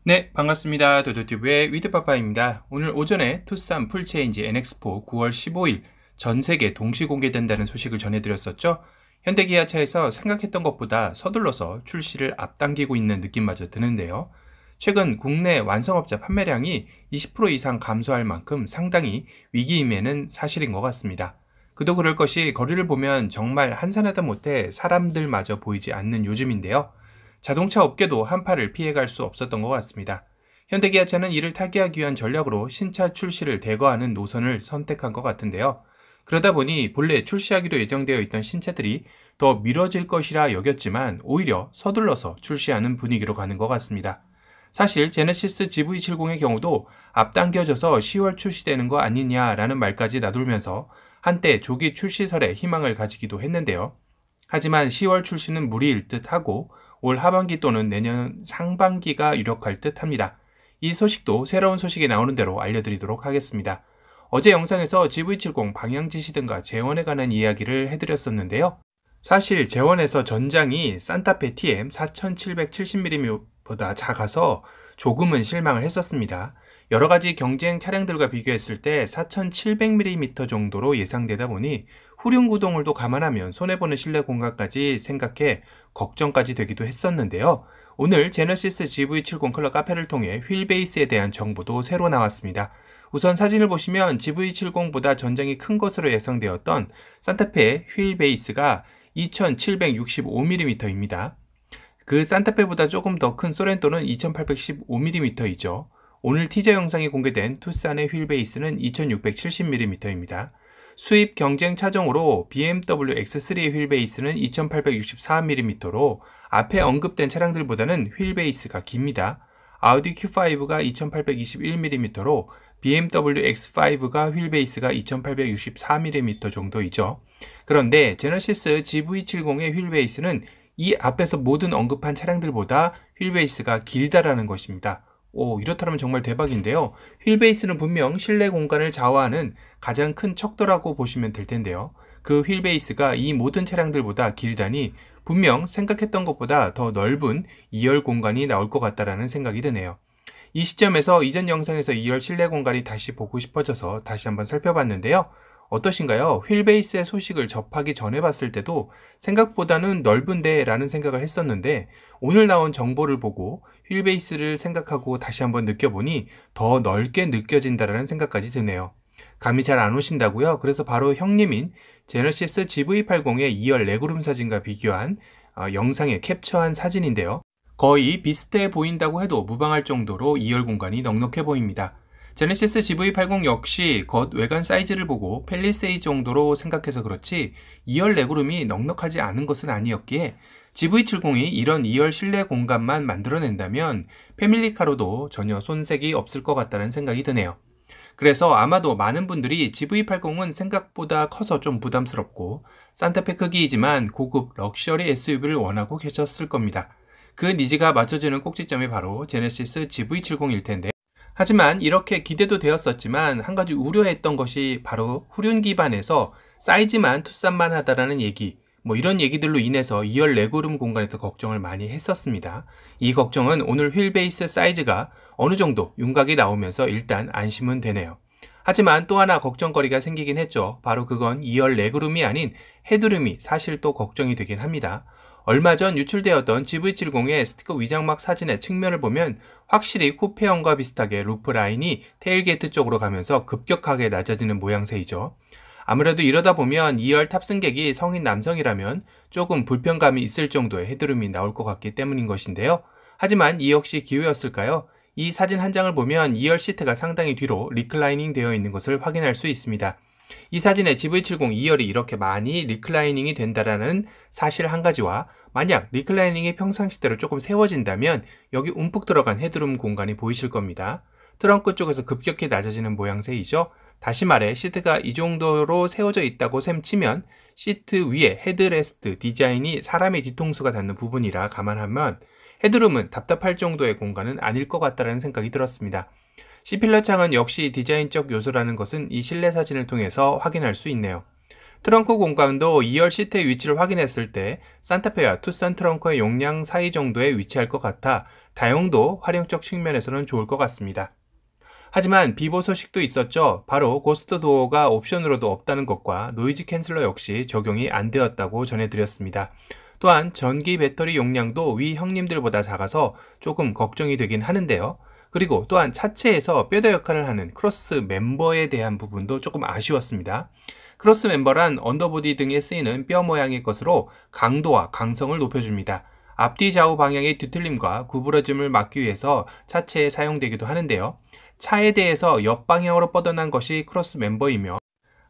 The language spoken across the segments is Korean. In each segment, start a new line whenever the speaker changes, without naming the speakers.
네, 반갑습니다. 도도튜브의 위드파파입니다. 오늘 오전에 투싼 풀체인지 NX4 9월 15일 전세계 동시 공개된다는 소식을 전해드렸었죠. 현대기아차에서 생각했던 것보다 서둘러서 출시를 앞당기고 있는 느낌마저 드는데요. 최근 국내 완성업자 판매량이 20% 이상 감소할 만큼 상당히 위기임에는 사실인 것 같습니다. 그도 그럴 것이 거리를 보면 정말 한산하다 못해 사람들마저 보이지 않는 요즘인데요. 자동차 업계도 한파를 피해갈 수 없었던 것 같습니다. 현대기아차는 이를 타개하기 위한 전략으로 신차 출시를 대거하는 노선을 선택한 것 같은데요. 그러다 보니 본래 출시하기로 예정되어 있던 신차들이 더 미뤄질 것이라 여겼지만 오히려 서둘러서 출시하는 분위기로 가는 것 같습니다. 사실 제네시스 GV70의 경우도 앞당겨져서 10월 출시되는 거 아니냐라는 말까지 나돌면서 한때 조기 출시설에 희망을 가지기도 했는데요. 하지만 10월 출시는 무리일 듯 하고 올 하반기 또는 내년 상반기가 유력할 듯 합니다. 이 소식도 새로운 소식이 나오는 대로 알려드리도록 하겠습니다. 어제 영상에서 GV70 방향지시 등과 재원에 관한 이야기를 해드렸었는데요. 사실 재원에서 전장이 산타페 TM 4770mm보다 작아서 조금은 실망을 했었습니다. 여러가지 경쟁 차량들과 비교했을 때 4700mm 정도로 예상되다 보니 후륜 구동을도 감안하면 손해보는 실내 공간까지 생각해 걱정까지 되기도 했었는데요. 오늘 제네시스 GV70 컬러 카페를 통해 휠 베이스에 대한 정보도 새로 나왔습니다. 우선 사진을 보시면 GV70보다 전장이 큰 것으로 예상되었던 산타페 휠 베이스가 2765mm입니다. 그 산타페보다 조금 더 큰 소렌토는 2815mm이죠. 오늘 티저 영상이 공개된 투싼의 휠 베이스는 2670mm입니다. 수입 경쟁 차종으로 BMW X3의 휠 베이스는 2864mm로 앞에 언급된 차량들보다는 휠 베이스가 깁니다. 아우디 Q5가 2821mm로 BMW X5가 휠 베이스가 2864mm 정도이죠. 그런데 제네시스 GV70의 휠 베이스는 이 앞에서 모든 언급한 차량들보다 휠 베이스가 길다라는 것입니다. 이렇다면 정말 대박인데요. 휠 베이스는 분명 실내 공간을 좌우하는 가장 큰 척도라고 보시면 될 텐데요. 그 휠 베이스가 이 모든 차량들보다 길다니 분명 생각했던 것보다 더 넓은 2열 공간이 나올 것 같다라는 생각이 드네요. 이 시점에서 이전 영상에서 2열 실내 공간이 다시 보고 싶어져서 다시 한번 살펴봤는데요. 어떠신가요? 휠 베이스의 소식을 접하기 전에 봤을 때도 생각보다는 넓은데 라는 생각을 했었는데 오늘 나온 정보를 보고 휠 베이스를 생각하고 다시 한번 느껴보니 더 넓게 느껴진다라는 생각까지 드네요. 감이 잘 안 오신다고요? 그래서 바로 형님인 제네시스 GV80의 2열 레그룸 사진과 비교한 영상에 캡처한 사진인데요. 거의 비슷해 보인다고 해도 무방할 정도로 2열 공간이 넉넉해 보입니다. 제네시스 GV80 역시 겉 외관 사이즈를 보고 팰리세이드 정도로 생각해서 그렇지 2열 레그룸이 넉넉하지 않은 것은 아니었기에 GV70이 이런 2열 실내 공간만 만들어낸다면 패밀리카로도 전혀 손색이 없을 것 같다는 생각이 드네요. 그래서 아마도 많은 분들이 GV80은 생각보다 커서 좀 부담스럽고 산타페 크기이지만 고급 럭셔리 SUV를 원하고 계셨을 겁니다. 그 니즈가 맞춰지는 꼭지점이 바로 제네시스 GV70일 텐데 하지만 이렇게 기대도 되었었지만 한 가지 우려했던 것이 바로 후륜 기반에서 사이즈만 투싼만 하다라는 얘기 이런 얘기들로 인해서 2열 레그룸 공간에서 걱정을 많이 했었습니다. 이 걱정은 오늘 휠 베이스 사이즈가 어느 정도 윤곽이 나오면서 일단 안심은 되네요. 하지만 또 하나 걱정거리가 생기긴 했죠. 바로 그건 2열 레그룸이 아닌 헤드룸이 사실 또 걱정이 되긴 합니다. 얼마 전 유출되었던 GV70의 스티커 위장막 사진의 측면을 보면 확실히 쿠페형과 비슷하게 루프 라인이 테일게이트 쪽으로 가면서 급격하게 낮아지는 모양새이죠. 아무래도 이러다 보면 2열 탑승객이 성인 남성이라면 조금 불편감이 있을 정도의 헤드룸이 나올 것 같기 때문인 것인데요. 하지만 이 역시 기회였을까요? 이 사진 한 장을 보면 2열 시트가 상당히 뒤로 리클라이닝 되어 있는 것을 확인할 수 있습니다. 이 사진에 GV70 2열이 이렇게 많이 리클라이닝이 된다라는 사실 한 가지와 만약 리클라이닝이 평상시대로 조금 세워진다면 여기 움푹 들어간 헤드룸 공간이 보이실 겁니다. 트렁크 쪽에서 급격히 낮아지는 모양새이죠. 다시 말해 시트가 이 정도로 세워져 있다고 셈치면 시트 위에 헤드레스트 디자인이 사람의 뒤통수가 닿는 부분이라 감안하면 헤드룸은 답답할 정도의 공간은 아닐 것 같다는 생각이 들었습니다. C필러 창은 역시 디자인적 요소라는 것은 이 실내 사진을 통해서 확인할 수 있네요. 트렁크 공간도 2열 시트의 위치를 확인했을 때 산타페와 투싼 트렁크의 용량 사이 정도에 위치할 것 같아 다용도 활용적 측면에서는 좋을 것 같습니다. 하지만 비보 소식도 있었죠. 바로 고스트 도어가 옵션으로도 없다는 것과 노이즈 캔슬러 역시 적용이 안 되었다고 전해드렸습니다. 또한 전기 배터리 용량도 위 형님들보다 작아서 조금 걱정이 되긴 하는데요. 그리고 또한 차체에서 뼈대 역할을 하는 크로스 멤버에 대한 부분도 조금 아쉬웠습니다. 크로스 멤버란 언더보디 등에 쓰이는 뼈 모양의 것으로 강도와 강성을 높여줍니다. 앞뒤 좌우 방향의 뒤틀림과 구부러짐을 막기 위해서 차체에 사용되기도 하는데요. 차에 대해서 옆방향으로 뻗어난 것이 크로스 멤버이며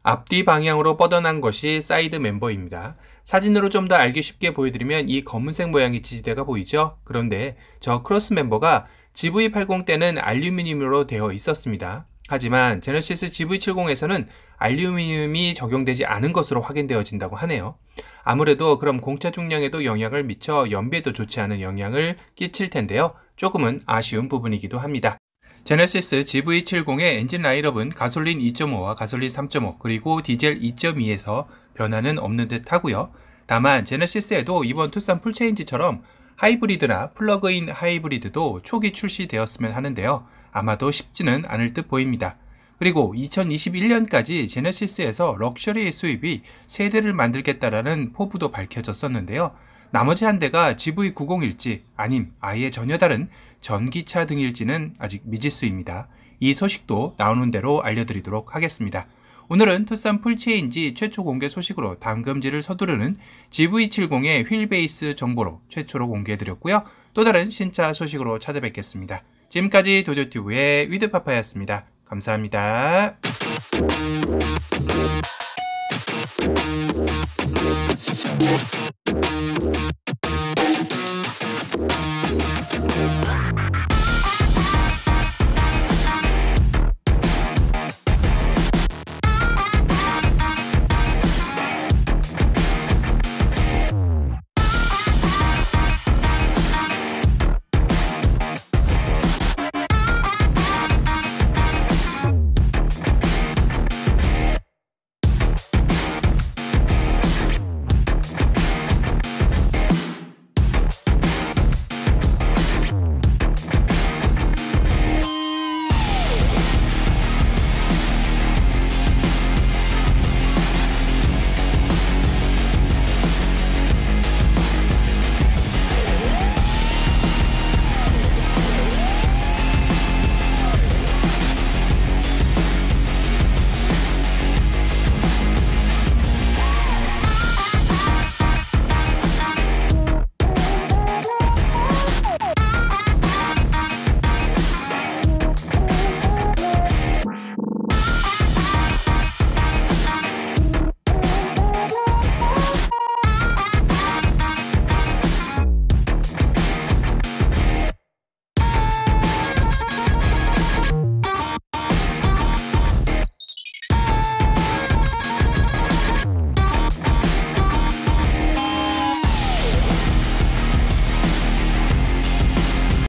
앞뒤 방향으로 뻗어난 것이 사이드 멤버입니다. 사진으로 좀 더 알기 쉽게 보여드리면 이 검은색 모양의 지지대가 보이죠? 그런데 저 크로스 멤버가 GV80 때는 알루미늄으로 되어 있었습니다. 하지만 제너시스 GV70에서는 알루미늄이 적용되지 않은 것으로 확인되어진다고 하네요. 아무래도 그럼 공차 중량에도 영향을 미쳐 연비에도 좋지 않은 영향을 끼칠 텐데요. 조금은 아쉬운 부분이기도 합니다. 제너시스 GV70의 엔진 라인업은 가솔린 2.5와 가솔린 3.5 그리고 디젤 2.2에서 변화는 없는 듯 하고요. 다만 제너시스에도 이번 투싼 풀체인지처럼 하이브리드나 플러그인 하이브리드도 초기 출시되었으면 하는데요. 아마도 쉽지는 않을 듯 보입니다. 그리고 2021년까지 제너시스에서 럭셔리 SUV 3대를 만들겠다라는 포부도 밝혀졌었는데요. 나머지 한 대가 GV90일지 아님 아예 전혀 다른 전기차 등일지는 아직 미지수입니다. 이 소식도 나오는 대로 알려드리도록 하겠습니다. 오늘은 투싼 풀체인지 최초 공개 소식으로 담금질을 서두르는 GV70의 휠베이스 정보로 최초로 공개해드렸고요. 또 다른 신차 소식으로 찾아뵙겠습니다. 지금까지 도도튜브의 위드파파였습니다. 감사합니다.